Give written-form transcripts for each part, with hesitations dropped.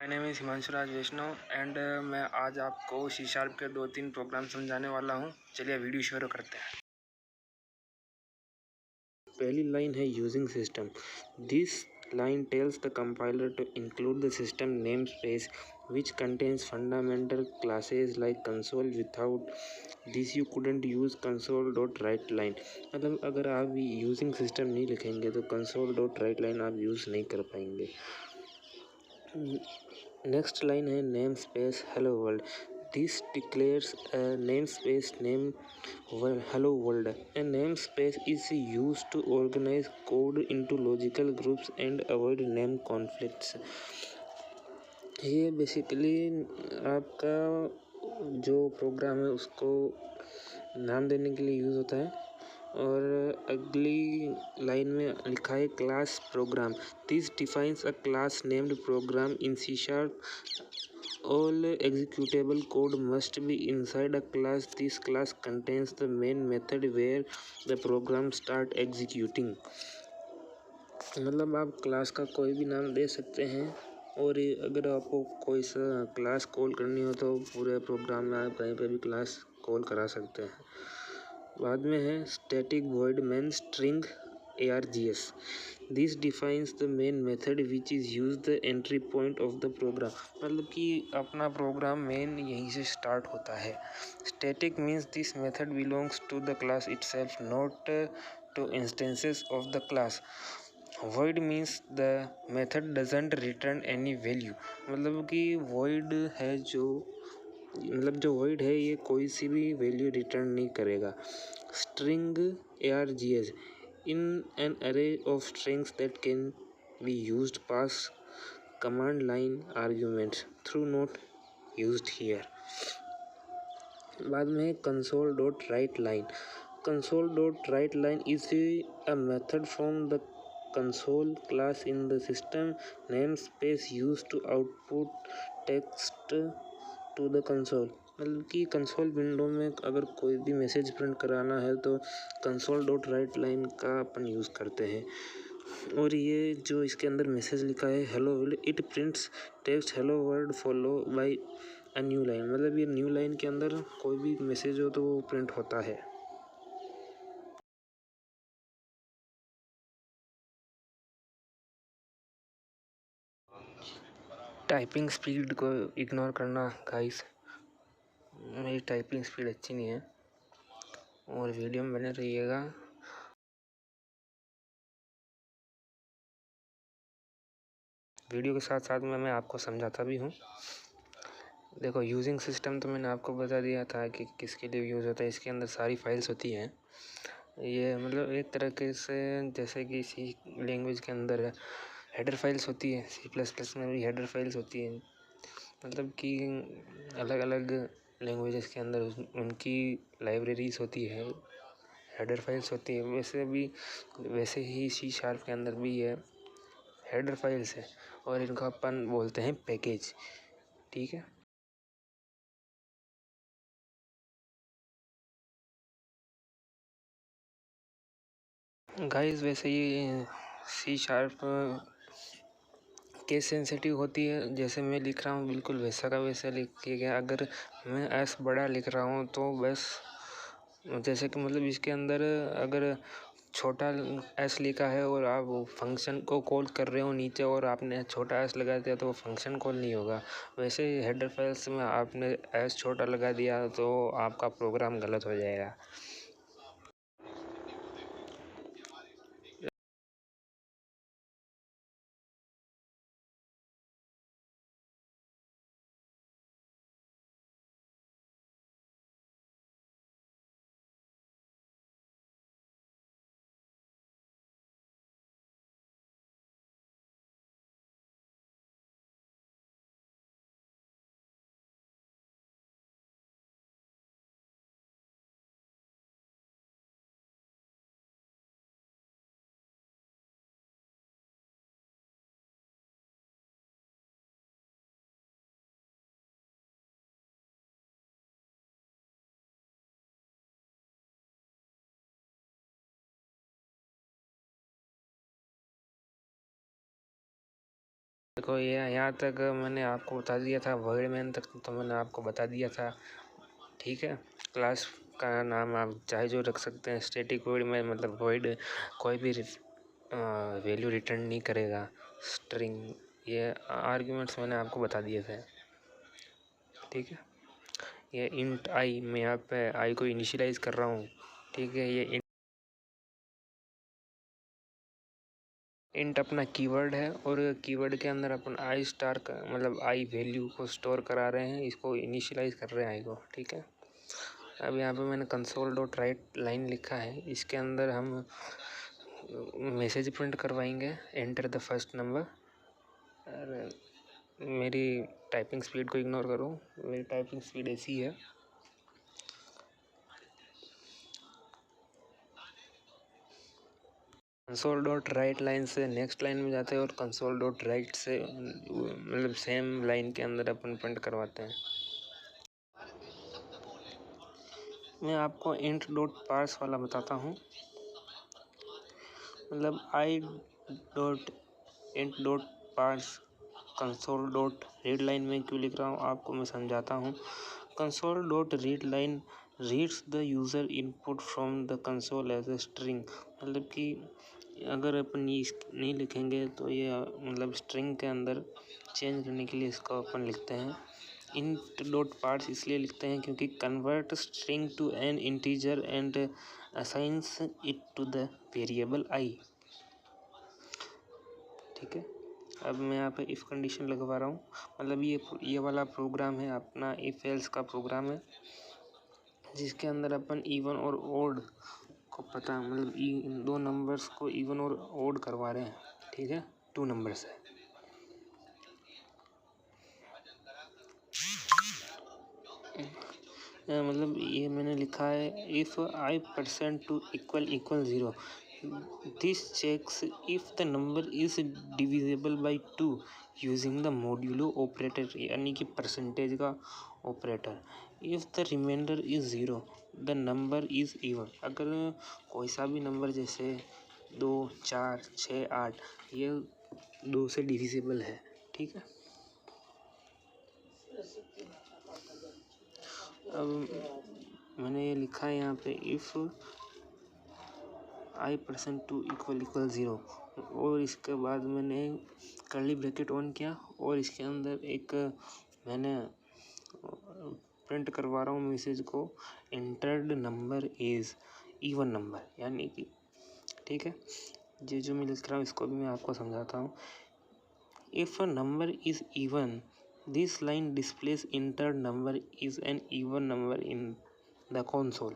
My name is Himanshu Raj Vaishnav and मैं आज आपको सी शार्प के 2-3 प्रोग्राम समझाने वाला हूँ। चलिए वीडियो शुरू करते हैं। पहली लाइन है using system. This line tells the compiler to include the system namespace which contains fundamental classes like console. Without this you couldn't use console.writeLine। मतलब अगर आप यूजिंग सिस्टम नहीं लिखेंगे तो console.writeLine आप यूज़ नहीं कर पाएंगे। नेक्स्ट लाइन है name space hello world. This declares a namespace named hello world. A namespace is used to organize code into logical groups and avoid name conflicts. ये basically आपका जो प्रोग्राम है उसको नाम देने के लिए यूज़ होता है। और अगली लाइन में लिखा है class program. This defines a class named program in C sharp. All executable code must be inside a class. This class contains the main method where the program start executing। मतलब आप class का कोई भी नाम दे सकते हैं और अगर आपको कोई सा क्लास कॉल करनी हो तो पूरे प्रोग्राम में आप कहीं पर भी क्लास कॉल करा सकते हैं। बाद में है static void main string args। This defines the main method which is use the entry point of the program. मतलब कि अपना प्रोग्राम मेन यहीं से स्टार्ट होता है। Static means this method belongs to the class itself not to instances of the class. void means the method doesn't return any value. मतलब कि void है जो void है ये कोई सी भी वैल्यू रिटर्न नहीं करेगा। String args in an array of strings that can be used pass command line arguments through not used here। बाद में console.writeLine। console.writeLine is a method from the console class in the system namespace used to output text to the console। मतलब कि console window में अगर कोई भी message print कराना है तो console.writeLine का अपन यूज़ करते हैं। और ये जो इसके अंदर मैसेज लिखा है hello world, it prints text hello world follow by a new line. मतलब ये न्यू लाइन के अंदर कोई भी मैसेज हो तो वो प्रिंट होता है। टाइपिंग स्पीड को इग्नोर करना गाइस, मेरी टाइपिंग स्पीड अच्छी नहीं है और वीडियो में बने रहिएगा। वीडियो के साथ साथ में मैं आपको समझाता भी हूँ। देखो यूजिंग सिस्टम तो मैंने आपको बता दिया था कि किसके लिए यूज़ होता है। इसके अंदर सारी फाइल्स होती हैं। ये मतलब एक तरीके से जैसे कि सी लैंग्वेज के अंदर हेडर फाइल्स होती है, C++ में भी हेडर फाइल्स होती हैं। मतलब कि अलग अलग लैंग्वेजेस के अंदर उनकी लाइब्रेरीज होती है, हेडर फाइल्स होती है। वैसे ही सी शार्प के अंदर भी है हेडर फाइल्स है और इनको अपन बोलते हैं पैकेज। ठीक है। गाइस वैसे ये सी शार्प केस सेंसिटिव होती है। जैसे मैं लिख रहा हूँ बिल्कुल वैसा का वैसा लिखिए गया। अगर मैं एस बड़ा लिख रहा हूँ तो बस जैसे कि मतलब इसके अंदर अगर छोटा एस लिखा है और आप फंक्शन को कॉल कर रहे हो नीचे और आपने छोटा एस लगा दिया तो वो फंक्शन कॉल नहीं होगा। वैसे ही हेडर फाइल्स में आपने एस छोटा लगा दिया तो आपका प्रोग्राम गलत हो जाएगा। देखो ये यहाँ तक मैंने आपको बता दिया था, वर्ड मैन तक तो मैंने आपको बता दिया था, ठीक है। क्लास का नाम आप चाहे जो रख सकते हैं। स्टैटिक वॉइड में मतलब वॉइड कोई भी वैल्यू रिटर्न नहीं करेगा। स्ट्रिंग ये आर्ग्यूमेंट्स मैंने आपको बता दिए थे, ठीक है। ये इंट आई, मैं यहाँ पे आई को इनिशियलाइज कर रहा हूँ, ठीक है। ये इंट अपना कीवर्ड है और कीवर्ड के अंदर अपन आई स्टार का मतलब आई वैल्यू को स्टोर करा रहे हैं, इसको इनिशियलाइज कर रहे हैं आई को, ठीक है। अब यहाँ पे मैंने कंसोल डॉट राइट लाइन लिखा है, इसके अंदर हम मैसेज प्रिंट करवाएंगे, एंटर द फर्स्ट नंबर। और मेरी टाइपिंग स्पीड को इग्नोर करो, मेरी टाइपिंग स्पीड ऐसी है। कंसोल डॉट राइट लाइन से नेक्स्ट लाइन में जाते हैं और कंसोल डॉट राइट से मतलब सेम लाइन के अंदर अपन प्रिंट करवाते हैं। मैं आपको इंट डॉट पार्स वाला बताता हूँ। मतलब I dot int dot parse console dot read line में क्यों लिख रहा हूँ आपको मैं समझाता हूँ। Console dot read line reads the user input from the console as a string. मतलब कि अगर अपन ये नहीं लिखेंगे तो ये मतलब स्ट्रिंग के अंदर चेंज करने के लिए इसको अपन लिखते हैं। इंट डॉट पार्स इसलिए लिखते हैं क्योंकि convert string to an integer and assigns it to the variable i, ठीक है। अब मैं यहाँ पे इफ़ कंडीशन लगवा रहा हूँ। मतलब ये वाला प्रोग्राम है अपना इफ एल्स का प्रोग्राम है, जिसके अंदर अपन इवन और ओड को पता मतलब इन दो नंबर्स को इवन और ओड करवा रहे हैं, ठीक है। 2 नंबर्स है। मतलब ये मैंने लिखा है if I percent two equal 0 this checks if the number is divisible by 2 using the modulo operator, यानी कि परसेंटेज का ऑपरेटर। If the remainder is 0 the number is even. अगर कोई सा भी नंबर जैसे 2, 4, 6, 8 ये 2 से डिविजिबल है, ठीक है। अब मैंने ये लिखा है यहाँ पे if I percent two equal 0 और इसके बाद मैंने कर्ली ब्रैकेट ऑन किया और इसके अंदर एक मैंने प्रिंट करवा रहा हूँ मैसेज को, entered number is even number, यानी कि ठीक है। ये जो मैं लिख रहा हूँ इसको भी मैं आपको समझाता हूँ। If a number is even this line displace entered number is an even number in the console.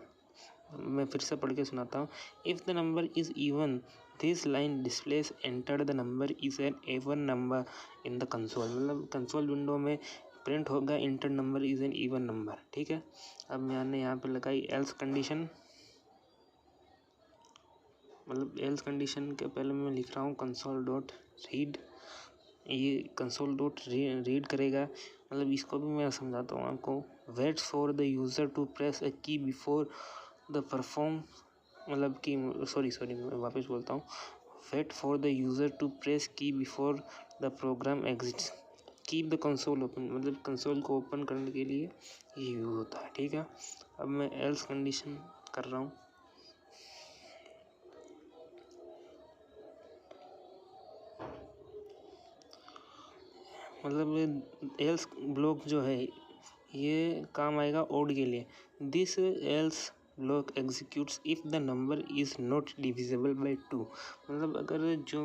मैं फिर से पढ़ के सुनाता हूँ। If the number is even this line displace entered the number is an even number in the console. मतलब console window में print होगा entered number is an even number, ठीक है। अब मैंने यहाँ पे लगाई एल्स कंडीशन। मतलब एल्स कंडीशन के पहले मैं लिख रहा हूँ कंसोल डॉट रीड। ये कंसोल डॉट रीड करेगा। मतलब इसको भी मैं समझाता हूँ आपको। Wait for the user to press a key before the perform, मतलब कि सॉरी मैं वापस बोलता हूँ। Wait for the user to press key before the program exits. Keep the console open, मतलब कंसोल को ओपन करने के लिए ये यूज़ होता है, ठीक है। अब मैं एल्स कंडीशन कर रहा हूँ। मतलब एल्स ब्लॉक जो है ये काम आएगा ओड के लिए। This else block executes if the number is not divisible by 2। मतलब अगर जो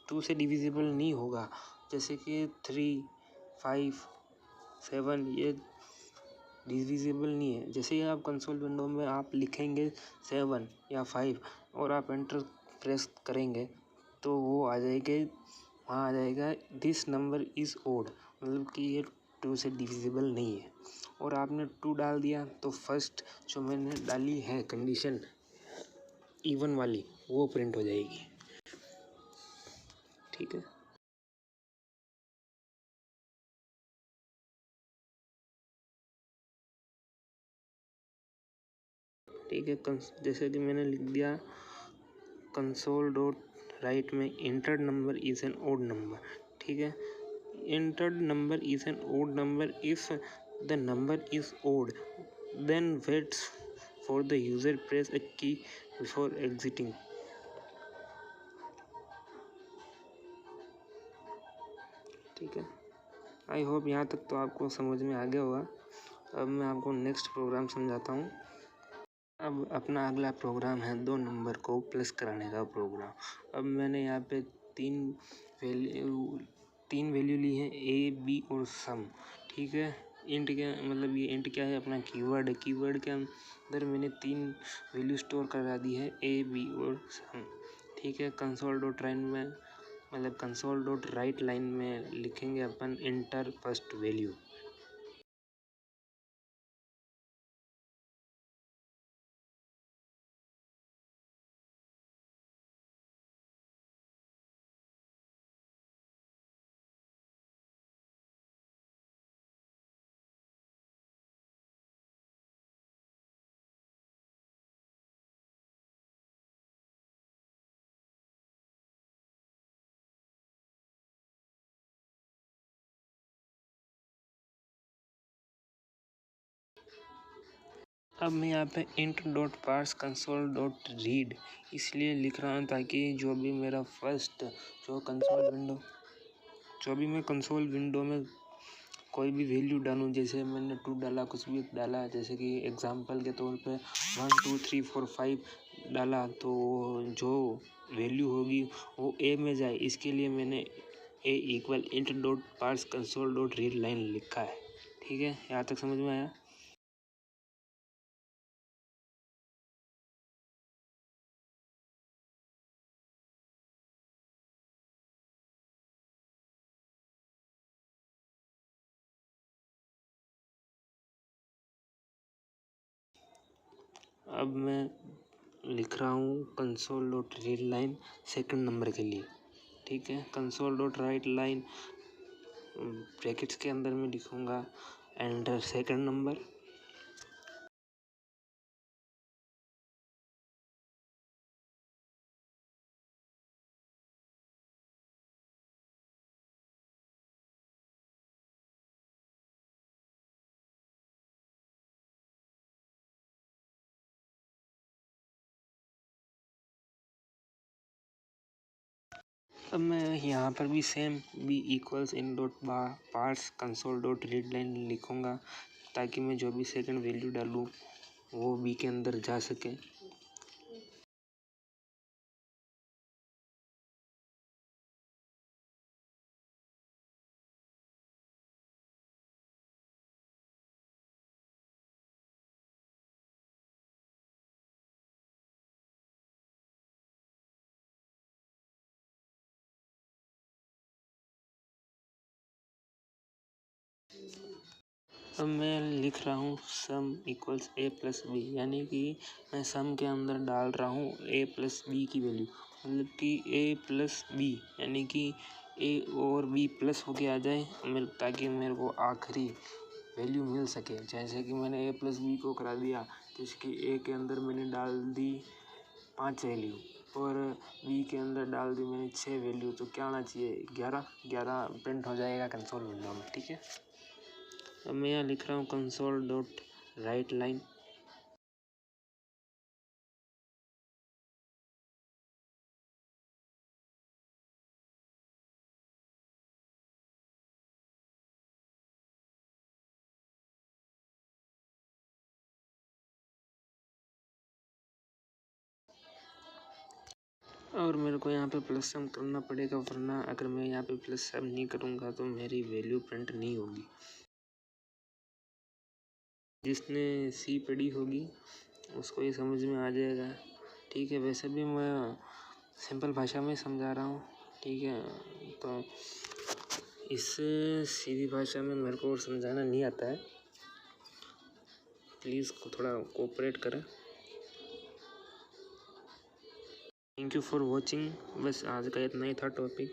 2 से डिविजिबल नहीं होगा, जैसे कि 3, 5, 7 ये डिविजिबल नहीं है। जैसे ही आप कंसोल विंडो में आप लिखेंगे 7 या 5 और आप एंटर प्रेस करेंगे तो वो आ जाएगा, वहाँ आ जाएगा दिस नंबर इज़ ओड, मतलब कि ये 2 से डिविजिबल नहीं है। और आपने 2 डाल दिया तो फर्स्ट जो मैंने डाली है कंडीशन इवन वाली वो प्रिंट हो जाएगी, ठीक है। ठीक है, जैसे कि मैंने लिख दिया कंसोल डॉट राइट में entered number is an odd number, ठीक है। Entered number is an odd number if the number is odd, then waits for the user press a key before exiting. ठीक है, आई होप यहाँ तक तो आपको समझ में आ गया होगा। अब मैं आपको नेक्स्ट प्रोग्राम समझाता हूँ। अब अपना अगला प्रोग्राम है 2 नंबर को प्लस कराने का प्रोग्राम। अब मैंने यहाँ पे तीन वैल्यू ली है, ए बी और सम, ठीक है। इंट क्या मतलब, ये इंट क्या है, अपना कीवर्ड है। कीवर्ड के अंदर मैंने 3 वैल्यू स्टोर करा दी है, ए बी और सम, ठीक है। कंसोल डॉट राइट में मतलब कंसोल डॉट राइट लाइन में लिखेंगे अपन इंटर फर्स्ट वैल्यू। अब मैं यहाँ पे int dot parse console dot read इसलिए लिख रहा हूँ ताकि जो भी मेरा फर्स्ट जो भी मैं कंसोल विंडो में कोई भी वैल्यू डालूँ, जैसे मैंने 2 डाला, कुछ भी डाला, जैसे कि एग्जांपल के तौर पे 1 2 3 4 5 डाला, तो जो वैल्यू होगी वो ए में जाए, इसके लिए मैंने a equal int dot parse console dot read line लिखा है, ठीक है। यहाँ तक समझ में आया। अब मैं लिख रहा हूँ console dot read line second number के लिए, ठीक है। Console dot right line brackets के अंदर में लिखूँगा एंटर सेकंड नंबर। अब मैं यहाँ पर भी same B equals int dot parse console dot read line लिखूँगा ताकि मैं जो भी सेकंड वैल्यू डालूँ वो बी के अंदर जा सके। अब मैं लिख रहा हूँ सम इक्वल्स ए प्लस बी, यानी कि मैं सम के अंदर डाल रहा हूँ ए प्लस बी की वैल्यू, मतलब कि ए प्लस बी, यानी कि ए और बी प्लस होके आ जाए ताकि मेरे को आखिरी वैल्यू मिल सके। जैसे कि मैंने ए प्लस बी को करा दिया, तो इसकी ए के अंदर मैंने डाल दी 5 वैल्यू और बी के अंदर डाल दी मैंने 6 वैल्यू, तो क्या आना चाहिए 11 प्रिंट हो जाएगा कंसोल विंडो में, ठीक है। अब मैं यहाँ लिख रहा हूँ कंसोल डॉट राइट लाइन और मेरे को यहाँ पे प्लस सम करना पड़ेगा, वरना अगर मैं यहाँ पे प्लस सम नहीं करूँगा तो मेरी वैल्यू प्रिंट नहीं होगी। जिसने सी पढ़ी होगी उसको ये समझ में आ जाएगा, ठीक है। वैसे भी मैं सिंपल भाषा में समझा रहा हूँ, ठीक है। तो इससे सीधी भाषा में मेरे को और समझाना नहीं आता है, प्लीज़ थोड़ा कोऑपरेट करें। Thank you for watching. बस आज का इतना ही था टॉपिक।